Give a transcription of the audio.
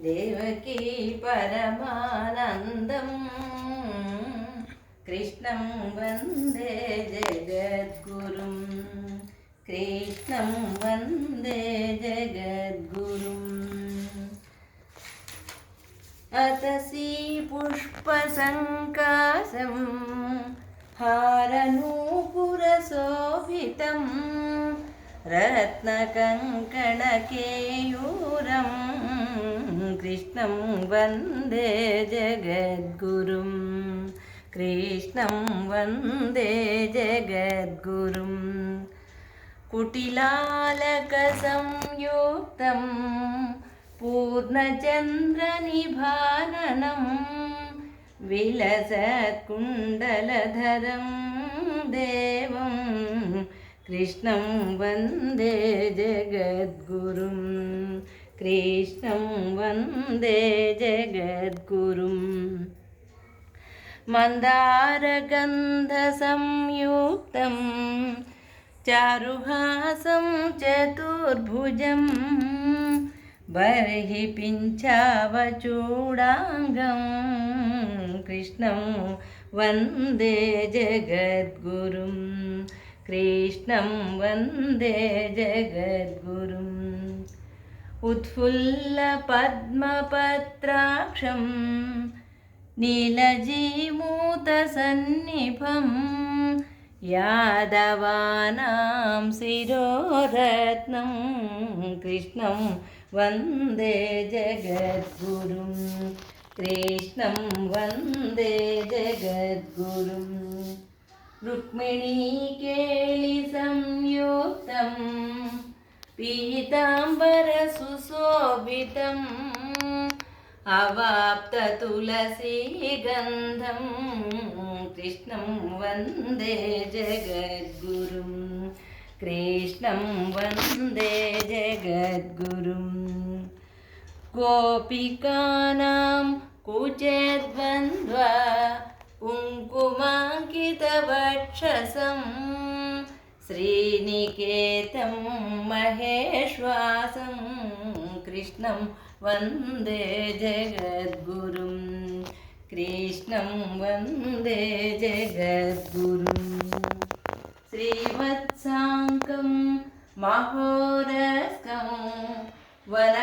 देवकी परमानन्दम् कृष्णं वन्दे जगद्गुरुं कृष्णं वन्दे जगद्गुरुम् अतसी पुष्पसङ्कासं हारनूपुरशोभितं रत्नकङ्कणकेयूरं कृष्णं वन्दे जगद्गुरुं कृष्णं वन्दे जगद्गुरुं कुटिलालकसंयुक्तं पूर्णचन्द्रनिभाननं विलसत्कुण्डलधरं देवं कृष्णं वन्दे जगद्गुरुं कृष्णं वन्दे जगद्गुरुम् मन्दारगन्धसंयुक्तं चारुहासं चतुर्भुजं बर्हि पिञ्चावचूडाङ्गं कृष्णं वन्दे जगद्गुरुं कृष्णं वन्दे जगद्गुरुम् उत्फुल्लपद्मपत्राक्षं नीलजीमूतसन्निभं यादवानां शिरोरत्नं कृष्णं वन्दे जगद्गुरुं कृष्णं वन्दे जगद्गुरुं रुक्मिणीकेलिसंयुक्तं पीताम्बरसुशोभितम् अवाप्ततुलसीगन्धं कृष्णं वन्दे जगद्गुरुं कृष्णं वन्दे जगद्गुरुं गोपिकानां कुचद्वन्द्वा कुङ्कुमाङ्कितवक्षसं श्रीनिकेतं महेश्वासं कृष्णं वन्दे जगद्गुरुं कृष्णं वन्दे जगद्गुरुं श्रीवत्साङ्कं महोरस्कं